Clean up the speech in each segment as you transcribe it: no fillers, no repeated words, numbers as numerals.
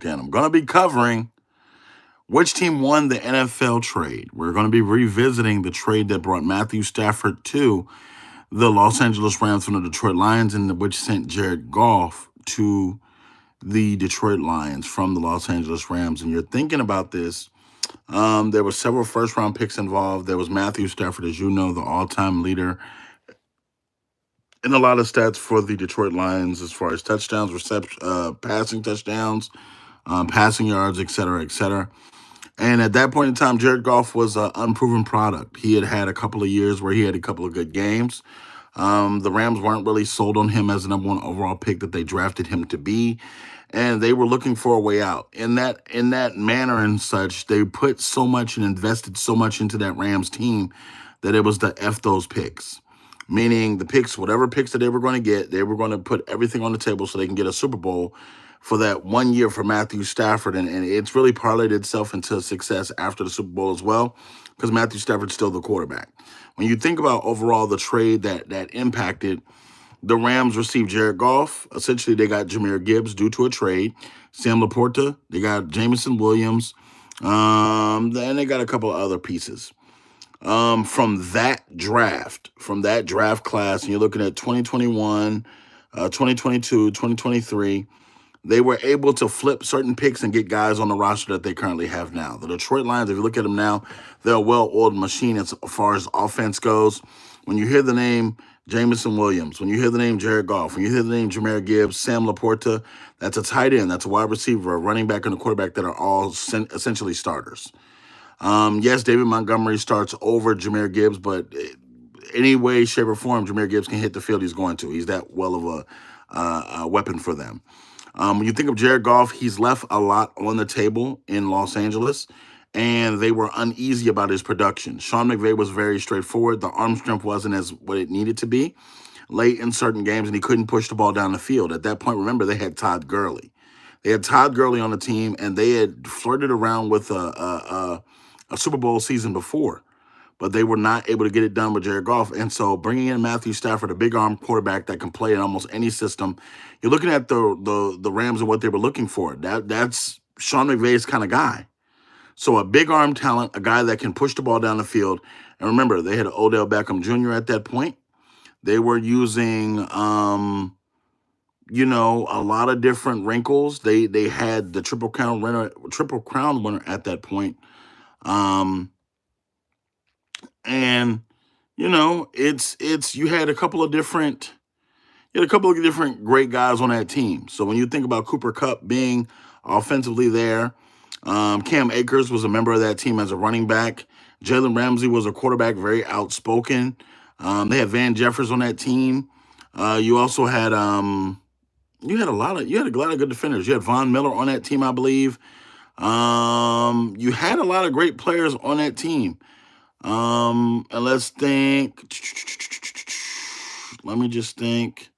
And I'm going to be covering which team won the NFL trade. We're going to be revisiting the trade that brought Matthew Stafford to the Los Angeles Rams from the Detroit Lions, and which sent Jared Goff to the Detroit Lions from the Los Angeles Rams. And you're thinking about this. There were several first round picks involved. There was Matthew Stafford, as you know, the all time leader in a lot of stats for the Detroit Lions as far as touchdowns, passing touchdowns, passing yards, et cetera, et cetera. And at that point in time, Jared Goff was an unproven product. He had had a couple of years where he had a couple of good games. The Rams weren't really sold on him as the number one overall pick that they drafted him to be, and they were looking for a way out. In that manner and such, they put so much and invested so much into that Rams team that it was the F those picks. Meaning the picks, whatever picks that they were going to get, they were going to put everything on the table so they can get a Super Bowl for that 1 year for Matthew Stafford. And it's really parlayed itself into success after the Super Bowl as well, because Matthew Stafford's still the quarterback. When you think about overall the trade that impacted, the Rams received Jared Goff. Essentially, they got Jahmyr Gibbs due to a trade. Sam Laporta, they got Jameson Williams, and they got a couple of other pieces. From that draft class, and you're looking at 2021, 2022, 2023, they were able to flip certain picks and get guys on the roster that they currently have now. The Detroit Lions, if you look at them now, they're a well-oiled machine as far as offense goes. When you hear the name Jameson Williams, when you hear the name Jared Goff, when you hear the name Jahmyr Gibbs, Sam Laporta, that's a tight end, that's a wide receiver, a running back, and a quarterback that are all essentially starters. Yes, David Montgomery starts over Jahmyr Gibbs, but any way, shape, or form Jahmyr Gibbs can hit the field, he's going to. He's that well of a weapon for them. When you think of Jared Goff, he's left a lot on the table in Los Angeles, and they were uneasy about his production. Sean McVay was very straightforward. The arm strength wasn't as what it needed to be late in certain games, and he couldn't push the ball down the field. At that point, remember, they had Todd Gurley. They had Todd Gurley on the team, and they had flirted around with a Super Bowl season before, but they were not able to get it done with Jared Goff. And so bringing in Matthew Stafford, a big arm quarterback that can play in almost any system, you're looking at the Rams and what they were looking for. That's Sean McVay's kind of guy. So a big arm talent, a guy that can push the ball down the field. And remember, they had Odell Beckham Jr. at that point. They were using a lot of different wrinkles. They had the triple crown winner at that point. Um, and it's you had a couple of different great guys on that team. So when you think about Cooper Kupp being offensively there, Cam Akers was a member of that team as a running back. Jalen Ramsey was a quarterback, very outspoken. They had Van Jeffers on that team. You also had you had a lot of good defenders. You had Von Miller on that team, I believe. You had a lot of great players on that team. And let's think. Let me just think.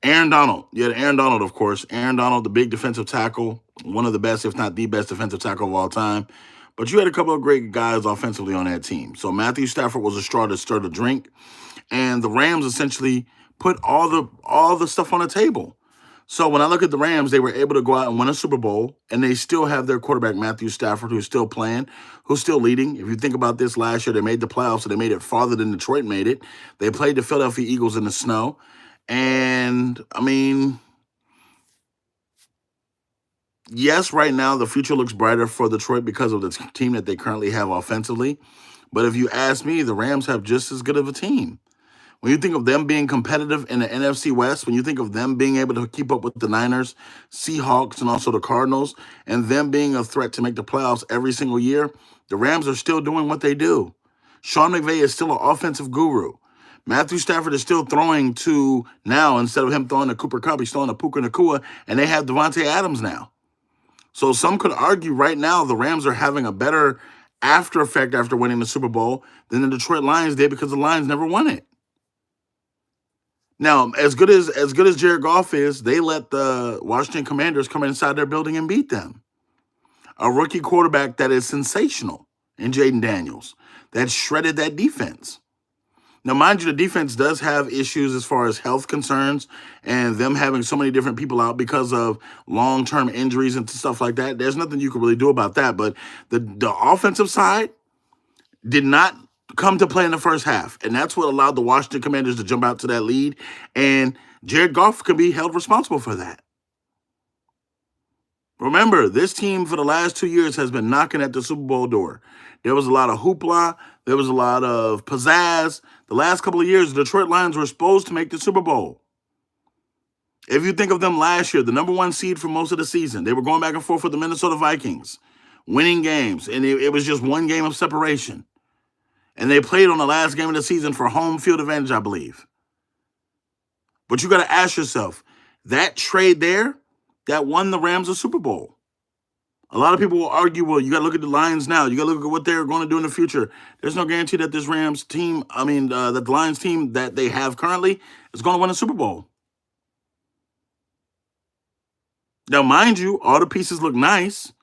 Aaron Donald. You had Aaron Donald, of course. Aaron Donald, the big defensive tackle, one of the best, if not the best defensive tackle of all time. But you had a couple of great guys offensively on that team. So Matthew Stafford was a straw that stirred the drink. And the Rams essentially put all the stuff on the table. So when I look at the Rams, they were able to go out and win a Super Bowl, and they still have their quarterback, Matthew Stafford, who's still playing, who's still leading. If you think about this, last year they made the playoffs, so they made it farther than Detroit made it. They played the Philadelphia Eagles in the snow. And, I mean, yes, right now the future looks brighter for Detroit because of the team that they currently have offensively. But if you ask me, the Rams have just as good of a team. When you think of them being competitive in the NFC West, when you think of them being able to keep up with the Niners, Seahawks, and also the Cardinals, and them being a threat to make the playoffs every single year, the Rams are still doing what they do. Sean McVay is still an offensive guru. Matthew Stafford is still throwing to now, instead of him throwing to Cooper Kupp, he's throwing to Puka Nacua, and they have Devontae Adams now. So some could argue right now the Rams are having a better after effect after winning the Super Bowl than the Detroit Lions did because the Lions never won it. Now, as good as Jared Goff is, they let the Washington Commanders come inside their building and beat them. A rookie quarterback that is sensational in Jaden Daniels that shredded that defense. Now, mind you, the defense does have issues as far as health concerns and them having so many different people out because of long-term injuries and stuff like that. There's nothing you can really do about that. But the offensive side did not come to play in the first half. And that's what allowed the Washington Commanders to jump out to that lead. And Jared Goff can be held responsible for that. Remember, this team for the last 2 years has been knocking at the Super Bowl door. There was a lot of hoopla. There was a lot of pizzazz. The last couple of years, the Detroit Lions were supposed to make the Super Bowl. If you think of them last year, the number one seed for most of the season, they were going back and forth with the Minnesota Vikings, winning games, and it was just one game of separation. And they played on the last game of the season for home field advantage, I believe. But you got to ask yourself, that trade there, that won the Rams a Super Bowl. A lot of people will argue, well, you got to look at the Lions now. You got to look at what they're going to do in the future. There's no guarantee that this Rams team, that the Lions team that they have currently is going to win a Super Bowl. Now, mind you, all the pieces look nice.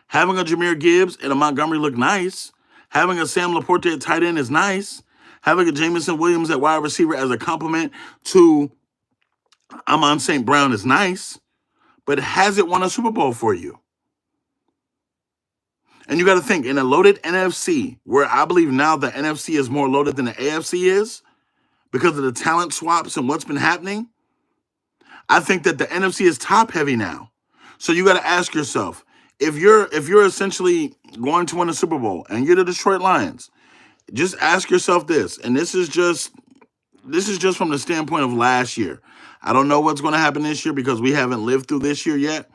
Having a Jahmyr Gibbs and a Montgomery look nice. Having a Sam Laporte at tight end is nice. Having a Jameson Williams at wide receiver as a complement to Amon St. Brown is nice. But has it won a Super Bowl for you? And you got to think, in a loaded NFC, where I believe now the NFC is more loaded than the AFC is because of the talent swaps and what's been happening, I think that the NFC is top heavy now. So you got to ask yourself, if you're essentially going to win a Super Bowl and you're the Detroit Lions, just ask yourself this, and this is just from the standpoint of last year. I don't know what's going to happen this year because we haven't lived through this year yet.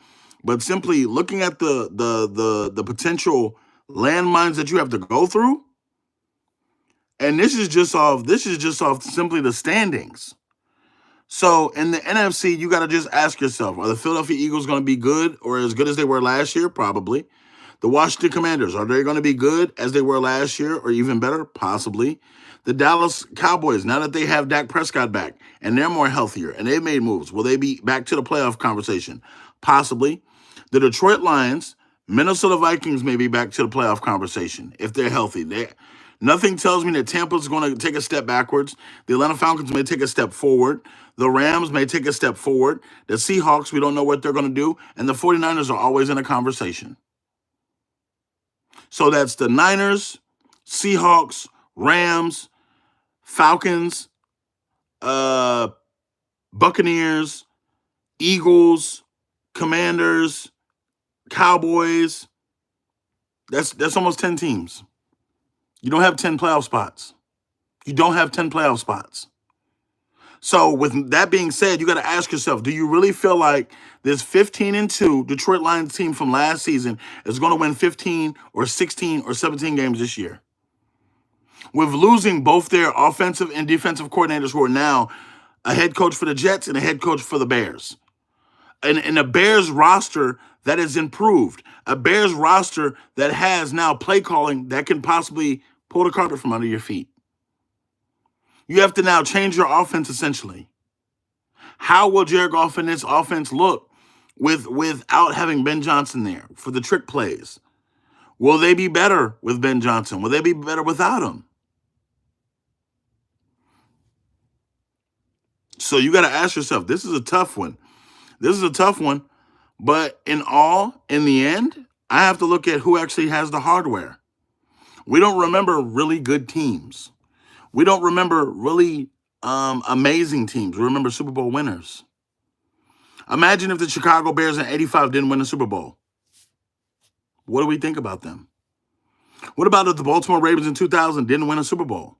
But simply looking at the potential landmines that you have to go through, and this is just off simply the standings. So in the NFC, you got to just ask yourself, are the Philadelphia Eagles going to be good or as good as they were last year? Probably. The Washington Commanders, are they going to be good as they were last year or even better? Possibly. The Dallas Cowboys, now that they have Dak Prescott back and they're more healthier and they've made moves, will they be back to the playoff conversation? Possibly. The Detroit Lions, Minnesota Vikings may be back to the playoff conversation if they're healthy. Nothing tells me that Tampa's going to take a step backwards. The Atlanta Falcons may take a step forward. The Rams may take a step forward. The Seahawks, we don't know what they're going to do. And the 49ers are always in a conversation. So that's the Niners, Seahawks, Rams, Falcons, Buccaneers, Eagles, Commanders, Cowboys. That's almost 10 teams. You don't have 10 playoff spots. You don't have 10 playoff spots. So with that being said, you got to ask yourself, do you really feel like this 15-2 Detroit Lions team from last season is going to win 15 or 16 or 17 games this year? With losing both their offensive and defensive coordinators who are now a head coach for the Jets and a head coach for the Bears. And a Bears roster that is improved. A Bears roster that has now play calling that can possibly pull the carpet from under your feet. You have to now change your offense essentially. How will Jared Goff and this offense look without having Ben Johnson there for the trick plays? Will they be better with Ben Johnson? Will they be better without him? So you got to ask yourself, this is a tough one. This is a tough one. But in the end, I have to look at who actually has the hardware. We don't remember really good teams. We don't remember really amazing teams. We remember Super Bowl winners. Imagine if the Chicago Bears in '85 didn't win a Super Bowl. What do we think about them? What about if the Baltimore Ravens in 2000 didn't win a Super Bowl?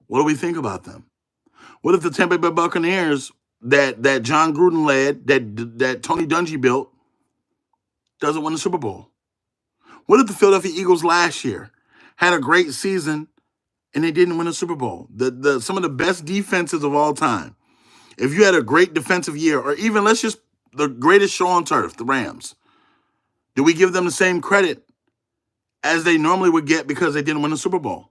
What do we think about them? What if the Tampa Bay Buccaneers that John Gruden led, that Tony Dungy built, doesn't win the Super Bowl? What if the Philadelphia Eagles last year had a great season and they didn't win a Super Bowl? Some of the best defenses of all time. If you had a great defensive year, or even let's just the greatest show on turf, the Rams, do we give them the same credit as they normally would get because they didn't win a Super Bowl?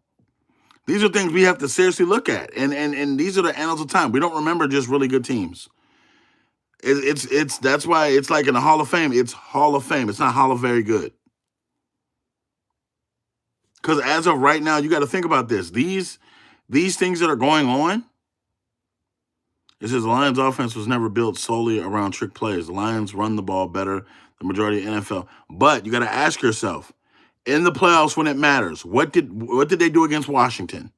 These are things we have to seriously look at, and these are the annals of time. We don't remember just really good teams. It's that's why it's like in the Hall of Fame. It's Hall of Fame. It's not Hall of Very Good. Because as of right now, you got to think about this. These These things that are going on, it says the Lions offense was never built solely around trick plays. The Lions run the ball better than the majority of the NFL. But you got to ask yourself, in the playoffs when it matters, what did they do against Washington?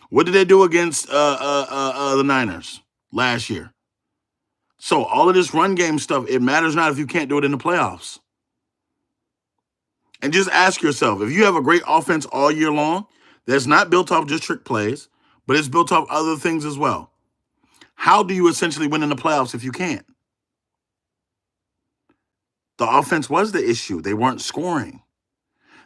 What did they do against the Niners last year? So all of this run game stuff, it matters not if you can't do it in the playoffs. And just ask yourself, if you have a great offense all year long, that's not built off just trick plays, but it's built off other things as well. How do you essentially win in the playoffs if you can't? The offense was the issue. They weren't scoring.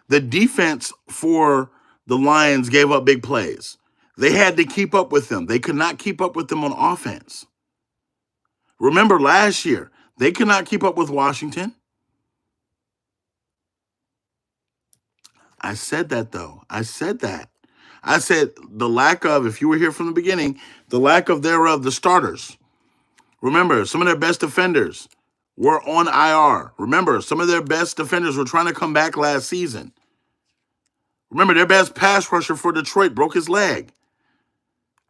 The defense for the Lions gave up big plays. They had to keep up with them. They could not keep up with them on offense. Remember last year, they could not keep up with Washington. I said that, though. I said that. I said the lack of, if you were here from the beginning, the lack of thereof, the starters. Remember, some of their best defenders were on IR. Remember, some of their best defenders were trying to come back last season. Remember, their best pass rusher for Detroit broke his leg.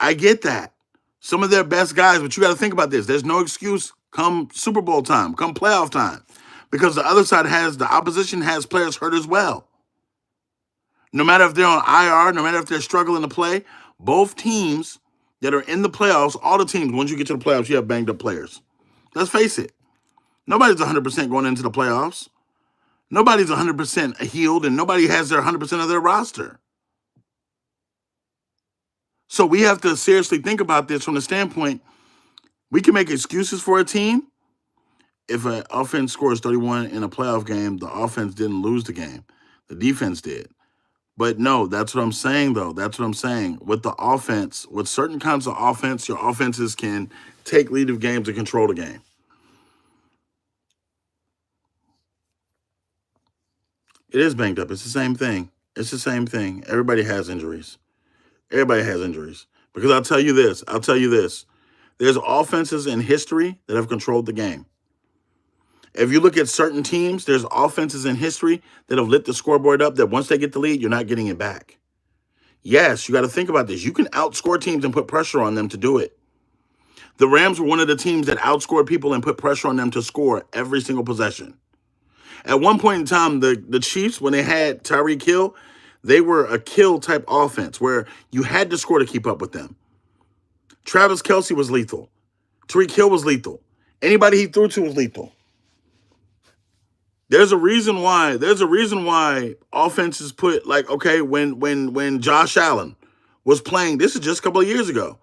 I get that. Some of their best guys, but you got to think about this. There's no excuse come Super Bowl time, come playoff time, because the other side the opposition has players hurt as well. No matter if they're on IR, no matter if they're struggling to play, both teams that are in the playoffs, all the teams, once you get to the playoffs, you have banged up players. Let's face it. Nobody's 100% going into the playoffs. Nobody's 100% healed, and nobody has their 100% of their roster. So we have to seriously think about this from the standpoint, we can make excuses for a team. If an offense scores 31 in a playoff game, the offense didn't lose the game. The defense did. But no, that's what I'm saying, though. That's what I'm saying. With the offense, with certain kinds of offense, your offenses can take lead of games and control the game. It is banged up. It's the same thing. It's the same thing. Everybody has injuries. Everybody has injuries. Because I'll tell you this. There's offenses in history that have controlled the game. If you look at certain teams, there's offenses in history that have lit the scoreboard up that once they get the lead, you're not getting it back. Yes, you got to think about this. You can outscore teams and put pressure on them to do it. The Rams were one of the teams that outscored people and put pressure on them to score every single possession. At one point in time, the Chiefs, when they had Tyreek Hill, they were a kill type offense where you had to score to keep up with them. Travis Kelce was lethal. Tyreek Hill was lethal. Anybody he threw to was lethal. There's a reason why offenses put, like, okay, when Josh Allen was playing, this is just a couple of years ago,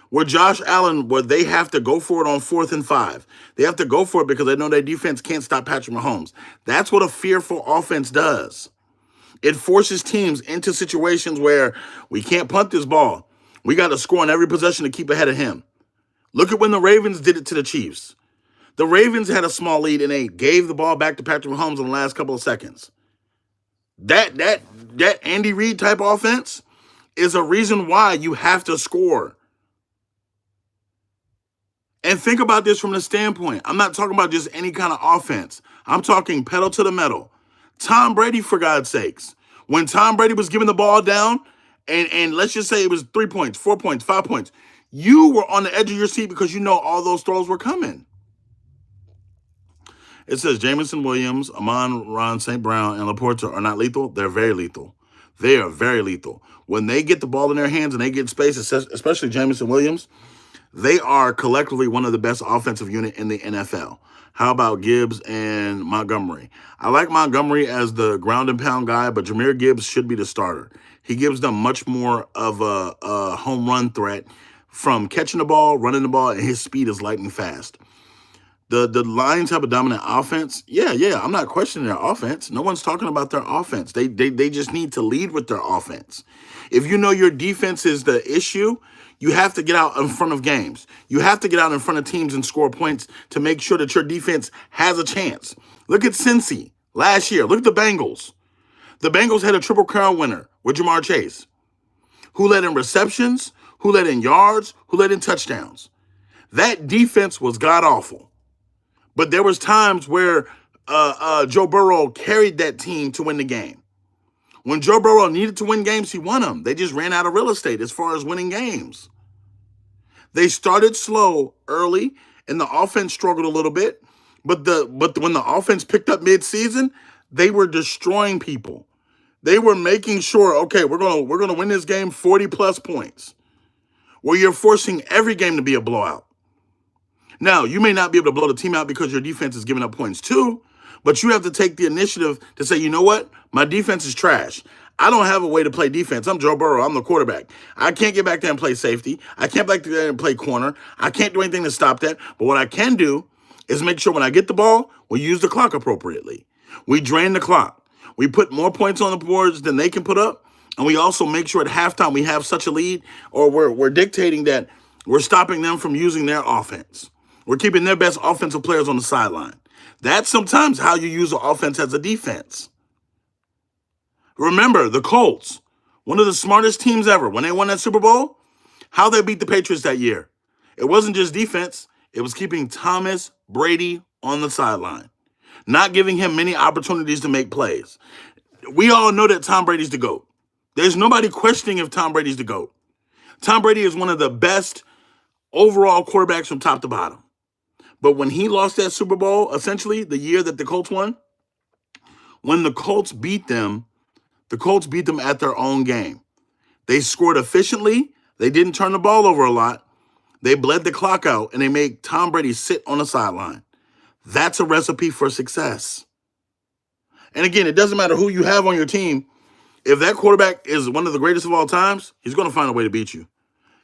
where Josh Allen, where they have to go for it on 4th and 5. They have to go for it because they know their defense can't stop Patrick Mahomes. That's what a fearful offense does. It forces teams into situations where we can't punt this ball. We got to score on every possession to keep ahead of him. Look at when the Ravens did it to the Chiefs. The Ravens had a small lead and they gave the ball back to Patrick Mahomes in the last couple of seconds. That Andy Reid type offense is a reason why you have to score. And think about this from the standpoint. I'm not talking about just any kind of offense. I'm talking pedal to the metal. Tom Brady, for God's sakes. When Tom Brady was giving the ball down, and let's just say it was 3 points, 4 points, 5 points, you were on the edge of your seat because you know all those throws were coming. It says Jamison Williams, Amon-Ra St. Brown, and Laporta are not lethal. They're very lethal. They are very lethal. When they get the ball in their hands and they get space, especially Jamison Williams, they are collectively one of the best offensive unit in the NFL. How about Gibbs and Montgomery? I like Montgomery as the ground and pound guy, but Jahmyr Gibbs should be the starter. He gives them much more of a home run threat from catching the ball, running the ball, and his speed is lightning fast. The Lions have a dominant offense. Yeah, I'm not questioning their offense. No one's talking about their offense. They just need to lead with their offense. If you know your defense is the issue, you have to get out in front of games. You have to get out in front of teams and score points to make sure that your defense has a chance. Look at Cincy last year. Look at the Bengals. The Bengals had a Triple Crown winner with Jamar Chase, who led in receptions, who led in yards, who led in touchdowns. That defense was god-awful. But there was times where Joe Burrow carried that team to win the game. When Joe Burrow needed to win games, he won them. They just ran out of real estate as far as winning games. They started slow early, and the offense struggled a little bit. But when the offense picked up midseason, they were destroying people. They were making sure, okay, we're gonna win this game 40 plus points. Where you're forcing every game to be a blowout. Now, you may not be able to blow the team out because your defense is giving up points too, but you have to take the initiative to say, you know what? My defense is trash. I don't have a way to play defense. I'm Joe Burrow. I'm the quarterback. I can't get back there and play safety. I can't back there and play corner. I can't do anything to stop that. But what I can do is make sure when I get the ball, we use the clock appropriately. We drain the clock. We put more points on the boards than they can put up. And we also make sure at halftime we have such a lead, or we're dictating that we're stopping them from using their offense. We're keeping their best offensive players on the sideline. That's sometimes how you use the offense as a defense. Remember, the Colts, one of the smartest teams ever, when they won that Super Bowl, how they beat the Patriots that year. It wasn't just defense. It was keeping Thomas Brady on the sideline, not giving him many opportunities to make plays. We all know that Tom Brady's the GOAT. There's nobody questioning if Tom Brady's the GOAT. Tom Brady is one of the best overall quarterbacks from top to bottom. But when he lost that Super Bowl, essentially the year that the Colts won, when the Colts beat them at their own game. They scored efficiently. They didn't turn the ball over a lot. They bled the clock out, and they made Tom Brady sit on the sideline. That's a recipe for success. And again, it doesn't matter who you have on your team. If that quarterback is one of the greatest of all times, he's going to find a way to beat you.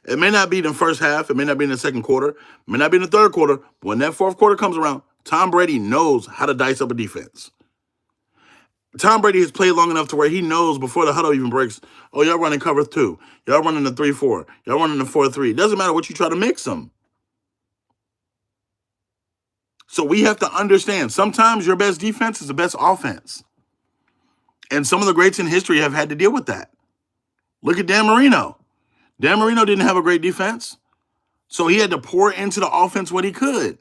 It may not be in the first half. It may not be in the second quarter. It may not be in the third quarter. But when that fourth quarter comes around, Tom Brady knows how to dice up a defense. Tom Brady has played long enough to where he knows before the huddle even breaks, oh, y'all running cover 2. Y'all running the 3-4. Y'all running the 4-3. It doesn't matter what you try to mix them. So we have to understand, sometimes your best defense is the best offense. And some of the greats in history have had to deal with that. Look at Dan Marino. Dan Marino didn't have a great defense, so he had to pour into the offense what he could.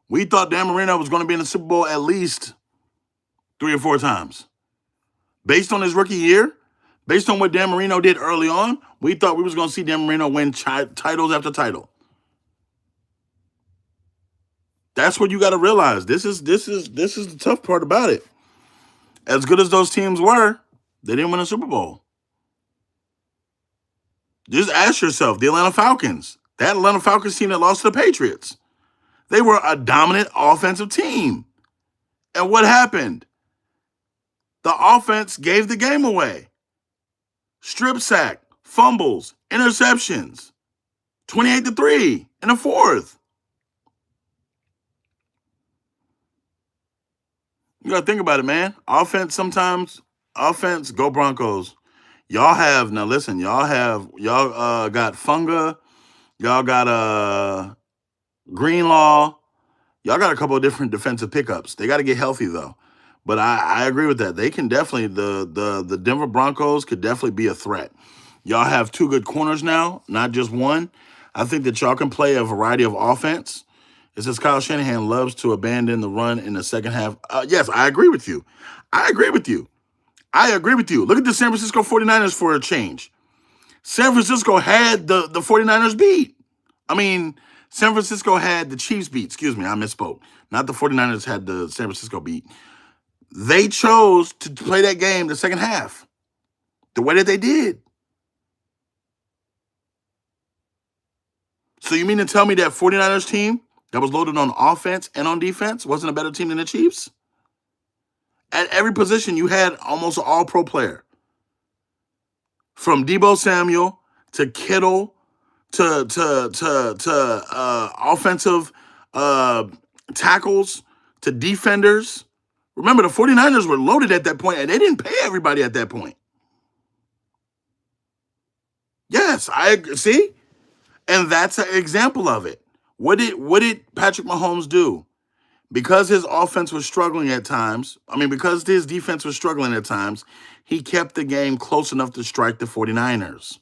We thought Dan Marino was going to be in the Super Bowl at least 3 or 4 times. Based on his rookie year, based on what Dan Marino did early on, we thought we was going to see Dan Marino win titles after title. That's what you got to realize. This is the tough part about it. As good as those teams were, they didn't win a Super Bowl. Just ask yourself, the Atlanta Falcons, that Atlanta Falcons team that lost to the Patriots, they were a dominant offensive team. And what happened? The offense gave the game away. Strip sack, fumbles, interceptions, 28-3 in the fourth. You got to think about it, man. Offense, go Broncos. Y'all got Funga, y'all got Greenlaw, y'all got a couple of different defensive pickups. They got to get healthy though. But I agree with that. They can definitely, the Denver Broncos could definitely be a threat. Y'all have 2 good corners now, not just one. I think that y'all can play a variety of offense. It says Kyle Shanahan loves to abandon the run in the second half. Yes, I agree with you. I agree with you. Look at the San Francisco 49ers for a change. San Francisco had the 49ers beat. San Francisco had the Chiefs beat. Excuse me, I misspoke. Not the 49ers had the San Francisco beat. They chose to play that game the second half the way that they did. So you mean to tell me that 49ers team that was loaded on offense and on defense wasn't a better team than the Chiefs? At every position, you had almost an all-pro player. From Deebo Samuel to Kittle to offensive tackles to defenders. Remember, the 49ers were loaded at that point, and they didn't pay everybody at that point. Yes, I see. And that's an example of it. What did Patrick Mahomes do? Because his offense was struggling at times, because his defense was struggling at times, he kept the game close enough to strike the 49ers.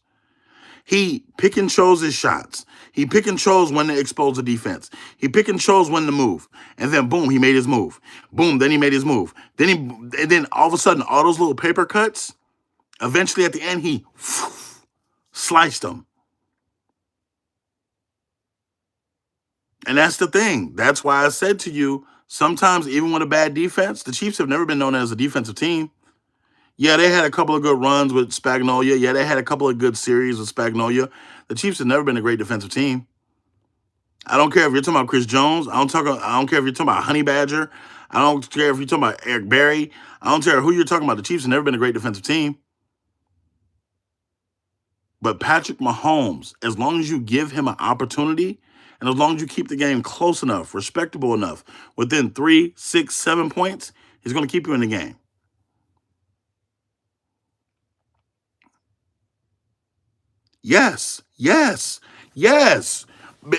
He pick and chose his shots. He pick and chose when to expose the defense. He pick and chose when to move. And then, boom, he made his move. Boom, then he made his move. Then all of a sudden, all those little paper cuts, Eventually, at the end, he sliced them. And that's the thing. That's why I said to you, sometimes even with a bad defense, the Chiefs have never been known as a defensive team. Yeah, they had a couple of good runs with Spagnolia. Yeah, they had a couple of good series with Spagnolia. The Chiefs have never been a great defensive team. I don't care if you're talking about Chris Jones. I don't care if you're talking about Honey Badger. I don't care if you're talking about Eric Berry. I don't care who you're talking about. The Chiefs have never been a great defensive team. But Patrick Mahomes, as long as you give him an opportunity, and as long as you keep the game close enough, respectable enough, within 3, 6, 7 points, he's going to keep you in the game. Yes, yes, yes.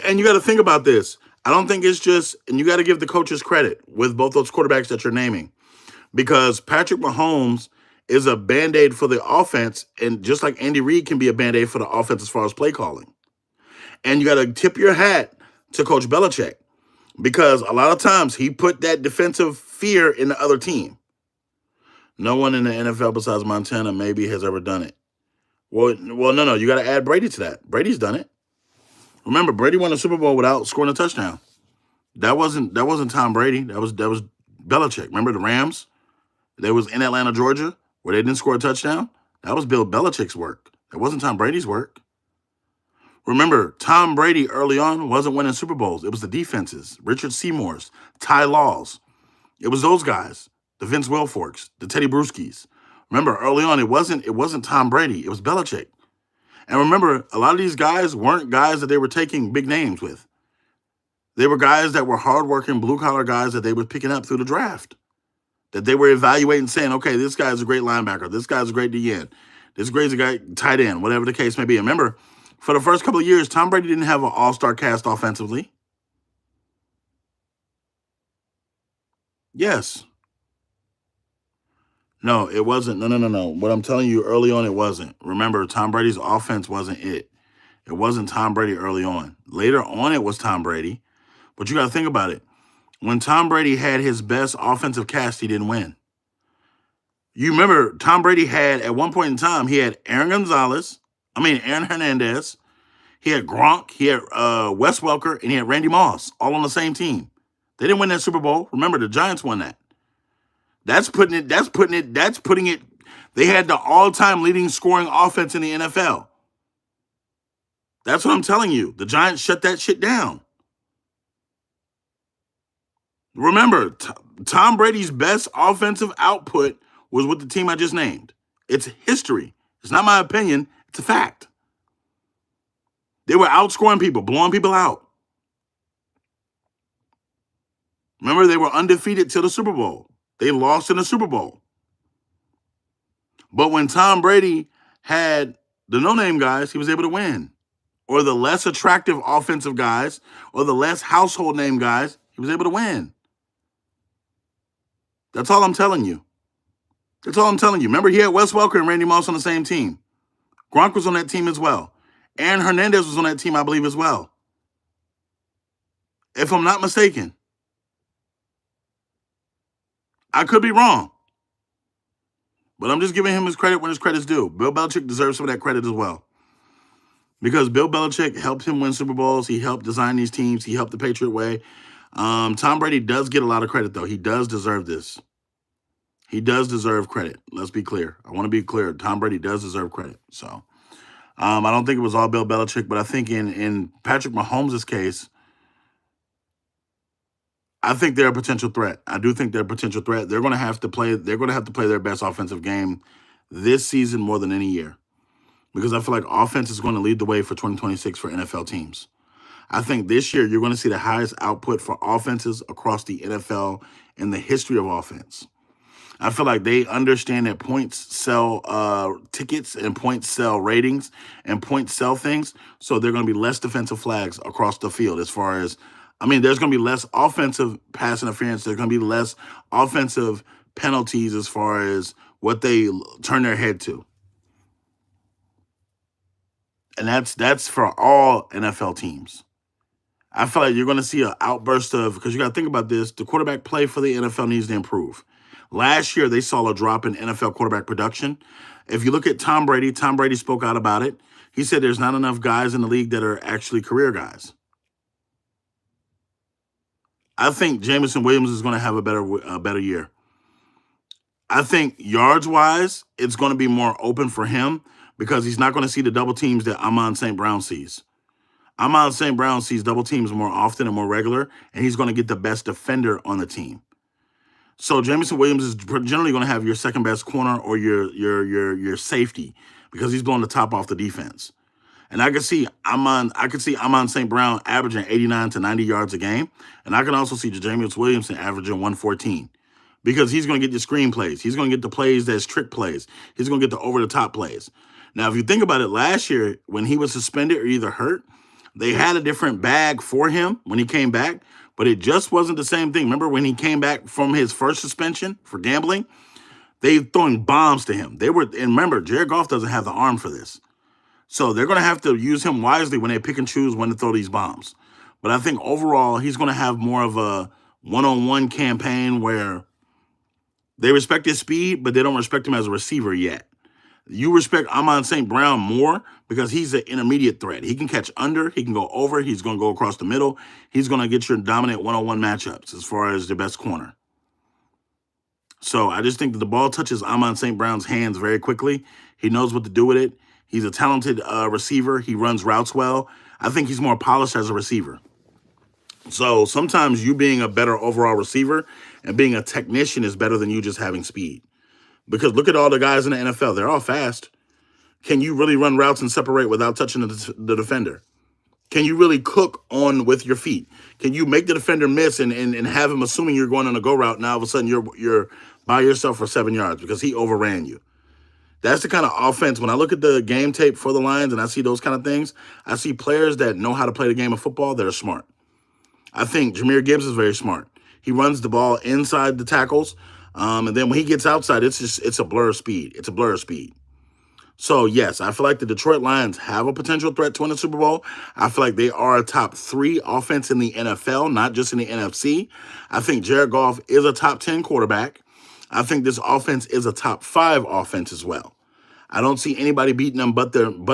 And you got to think about this. I don't think it's just, and you got to give the coaches credit with both those quarterbacks that you're naming, because Patrick Mahomes is a band aid for the offense, and just like Andy Reid can be a band aid for the offense as far as play calling. And you got to tip your hat to Coach Belichick, because a lot of times he put that defensive fear in the other team. No one in the NFL besides Montana maybe has ever done it. No. You got to add Brady to that. Brady's done it. Remember, Brady won the Super Bowl without scoring a touchdown. That wasn't Tom Brady. That was Belichick. Remember the Rams? They was in Atlanta, Georgia, where they didn't score a touchdown. That was Bill Belichick's work. That wasn't Tom Brady's work. Remember, Tom Brady early on wasn't winning Super Bowls. It was the defenses, Richard Seymour's, Ty Laws. It was those guys, the Vince Wilforks, the Teddy Bruschies. Remember, early on, it wasn't Tom Brady. It was Belichick. And remember, a lot of these guys weren't guys that they were taking big names with. They were guys that were hardworking, blue-collar guys that they were picking up through the draft, that they were evaluating, saying, okay, this guy's a great linebacker. This guy's a great DN. This guy's a great tight end, whatever the case may be. And remember, for the first couple of years, Tom Brady didn't have an all-star cast offensively. Yes. No, it wasn't. No. What I'm telling you early on, it wasn't. Remember, Tom Brady's offense wasn't it. It wasn't Tom Brady early on. Later on, it was Tom Brady. But you got to think about it. When Tom Brady had his best offensive cast, he didn't win. You remember, Tom Brady had, at one point in time, he had Aaron Hernandez, he had Gronk, he had Wes Welker, and he had Randy Moss, all on the same team. They didn't win that Super Bowl. Remember, the Giants won that. That's putting it. They had the all-time leading scoring offense in the NFL. That's what I'm telling you. The Giants shut that shit down. Remember, Tom Brady's best offensive output was with the team I just named. It's history. It's not my opinion. It's a fact. They were outscoring people, blowing people out. Remember, they were undefeated till the Super Bowl. They lost in the Super Bowl. But when Tom Brady had the no-name guys, he was able to win. Or the less attractive offensive guys, or the less household name guys, he was able to win. That's all I'm telling you. That's all I'm telling you. Remember, he had Wes Welker and Randy Moss on the same team. Gronk was on that team as well. Aaron Hernandez was on that team, I believe, as well. If I'm not mistaken. I could be wrong. But I'm just giving him his credit when his credit's due. Bill Belichick deserves some of that credit as well. Because Bill Belichick helped him win Super Bowls. He helped design these teams. He helped the Patriot way. Tom Brady does get a lot of credit, though. He does deserve this. He does deserve credit. Let's be clear. I want to be clear. Tom Brady does deserve credit. So I don't think it was all Bill Belichick, but I think in Patrick Mahomes' case, I think they're a potential threat. I do think they're a potential threat. They're going to have to play. They're going to have to play their best offensive game this season more than any year, because I feel like offense is going to lead the way for 2026 for NFL teams. I think this year you're going to see the highest output for offenses across the NFL in the history of offense. I feel like they understand that points sell tickets and points sell ratings and points sell things. So there are going to be less defensive flags across the field as far as, there's going to be less offensive pass interference. There's going to be less offensive penalties as far as what they turn their head to. And that's for all NFL teams. I feel like you're going to see an outburst of, because you got to think about this, the quarterback play for the NFL needs to improve. Last year, they saw a drop in NFL quarterback production. If you look at Tom Brady spoke out about it. He said there's not enough guys in the league that are actually career guys. I think Jameson Williams is going to have a better year. I think yards wise, it's going to be more open for him because he's not going to see the double teams that Amon St. Brown sees. Amon St. Brown sees double teams more often and more regular, and he's going to get the best defender on the team. So Jameson Williams is generally going to have your second best corner or your safety because he's blowing the top off the defense. And I could see Amon St. Brown averaging 89 to 90 yards a game, and I can also see Jameson Williamson averaging 114 because he's going to get the screen plays. He's going to get the plays that's trick plays. He's going to get the over the top plays. Now, if you think about it, last year when he was suspended or either hurt, they had a different bag for him when he came back, but it just wasn't the same thing. Remember when he came back from his first suspension for gambling? They throwing bombs to him. And remember, Jared Goff doesn't have the arm for this. So they're going to have to use him wisely when they pick and choose when to throw these bombs. But I think overall, he's going to have more of a one-on-one campaign where they respect his speed, but they don't respect him as a receiver yet. You respect Amon St. Brown more because he's an intermediate threat. He can catch under, he can go over, he's going to go across the middle. He's going to get your dominant one-on-one matchups as far as the best corner. So I just think that the ball touches Amon St. Brown's hands very quickly. He knows what to do with it. He's a talented receiver. He runs routes well. I think he's more polished as a receiver. So sometimes you being a better overall receiver and being a technician is better than you just having speed. Because look at all the guys in the NFL. They're all fast. Can you really run routes and separate without touching the defender? Can you really cook on with your feet? Can you make the defender miss and have him assuming you're going on a go route? Now all of a sudden you're by yourself for 7 yards because he overran you. That's the kind of offense. When I look at the game tape for the Lions and I see those kind of things, I see players that know how to play the game of football that are smart. I think Jahmyr Gibbs is very smart. He runs the ball inside the tackles, and then when he gets outside, it's a blur of speed. It's a blur of speed. So, yes, I feel like the Detroit Lions have a potential threat to win the Super Bowl. I feel like they are a top 3 offense in the NFL, not just in the NFC. I think Jared Goff is a top 10 quarterback. I think this offense is a top 5 offense as well. I don't see anybody beating them but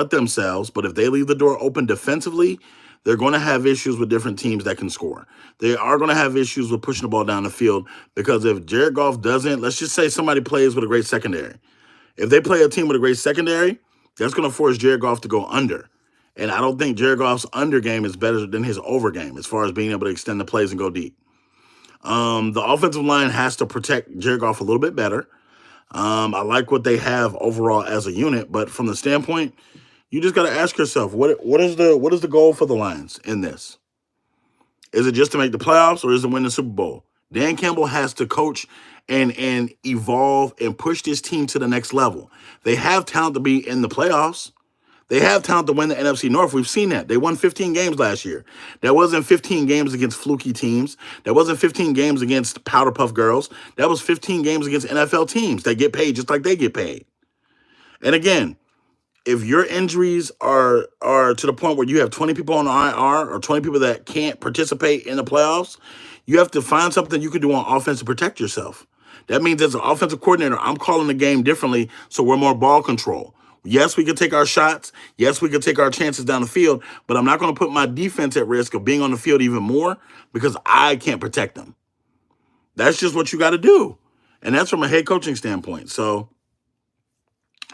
themselves, but if they leave the door open defensively, they're going to have issues with different teams that can score. They are going to have issues with pushing the ball down the field because if Jared Goff doesn't, let's just say somebody plays with a great secondary. If they play a team with a great secondary, that's going to force Jared Goff to go under. And I don't think Jared Goff's under game is better than his over game as far as being able to extend the plays and go deep. The offensive line has to protect Jared Goff a little bit better. I like what they have overall as a unit, but from the standpoint, you just got to ask yourself, what is the goal for the Lions in this? Is it just to make the playoffs or is it win the Super Bowl? Dan Campbell has to coach and evolve and push this team to the next level. They have talent to be in the playoffs. They have talent to win the NFC North. We've seen that. They won 15 games last year. That wasn't 15 games against fluky teams. That wasn't 15 games against Powder Puff Girls. That was 15 games against NFL teams that get paid just like they get paid. And again, if your injuries are to the point where you have 20 people on the IR or 20 people that can't participate in the playoffs, you have to find something you can do on offense to protect yourself. That means as an offensive coordinator, I'm calling the game differently so we're more ball control. Yes, we can take our shots. Yes, we can take our chances down the field, but I'm not going to put my defense at risk of being on the field even more because I can't protect them. That's just what you got to do. And that's from a head coaching standpoint. So,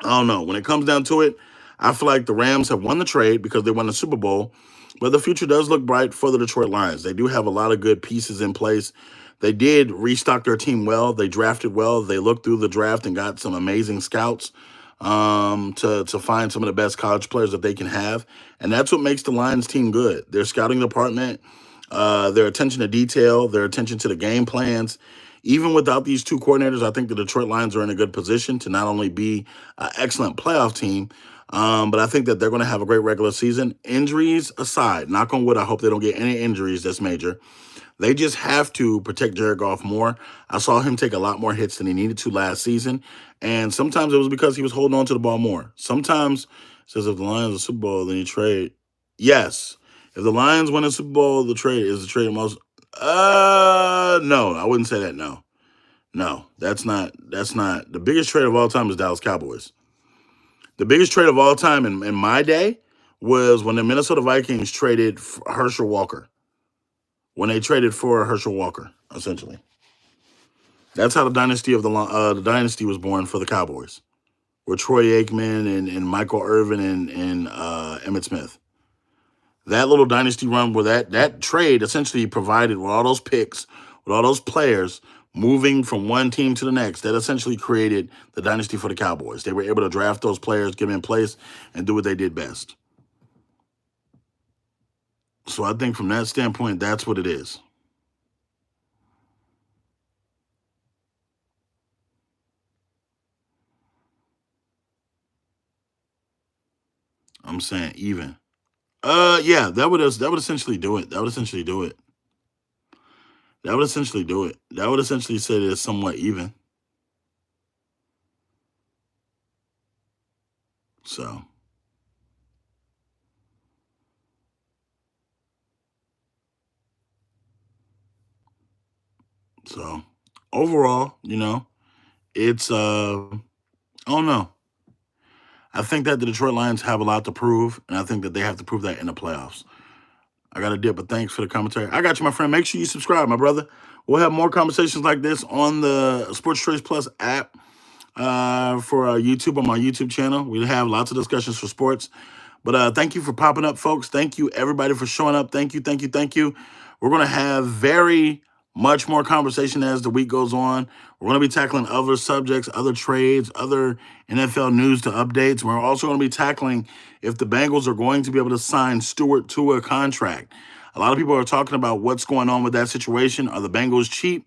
I don't know. When it comes down to it, I feel like the Rams have won the trade because they won the Super Bowl, but the future does look bright for the Detroit Lions. They do have a lot of good pieces in place. They did restock their team well. They drafted well. They looked through the draft and got some amazing scouts to find some of the best college players that they can have. And that's what makes the Lions team good. Their scouting department, their attention to detail, their attention to the game plans. Even without these 2 coordinators, I think the Detroit Lions are in a good position to not only be an excellent playoff team, but I think that they're going to have a great regular season. Injuries aside, knock on wood, I hope they don't get any injuries that's major. They just have to protect Jared Goff more. I saw him take a lot more hits than he needed to last season, and sometimes it was because he was holding on to the ball more. Sometimes, it says if the Lions win the Super Bowl, then you trade. Yes. If the Lions win the Super Bowl, the trade most. No, I wouldn't say that. No, that's not the biggest trade of all time is Dallas Cowboys. The biggest trade of all time in my day was when the Minnesota Vikings traded Herschel Walker. When they traded for Herschel Walker, essentially. That's how the dynasty of the dynasty was born for the Cowboys, with Troy Aikman and Michael Irvin and Emmitt Smith. That little dynasty run where that trade essentially provided with all those picks, with all those players moving from one team to the next, that essentially created the dynasty for the Cowboys. They were able to draft those players, get them in place, and do what they did best. So I think from that standpoint, that's what it is. I'm saying even. Yeah, that would essentially do it. That would essentially do it. That would essentially do it. That would essentially say that it's somewhat even. So, so overall, it's I don't know. I think that the Detroit Lions have a lot to prove, and I think that they have to prove that in the playoffs. I got a dip, but thanks for the commentary. I got you, my friend. Make sure you subscribe, my brother. We'll have more conversations like this on the Sports Trades Plus app for YouTube on my YouTube channel. We have lots of discussions for sports. But thank you for popping up, folks. Thank you, everybody, for showing up. Thank you, thank you, thank you. We're going to have very much more conversation as the week goes on. We're going to be tackling other subjects, other trades, other NFL news to updates. We're also going to be tackling if the Bengals are going to be able to sign Stewart to a contract. A lot of people are talking about what's going on with that situation. Are the Bengals cheap?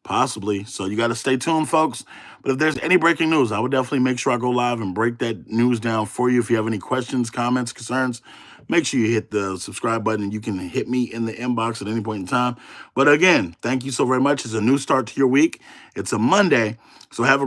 Possibly. So you got to stay tuned, folks. But if there's any breaking news, I would definitely make sure I go live and break that news down for you. If you have any questions, comments, concerns, make sure you hit the subscribe button and you can hit me in the inbox at any point in time. But again, thank you so very much. It's a new start to your week. It's a Monday. So have a great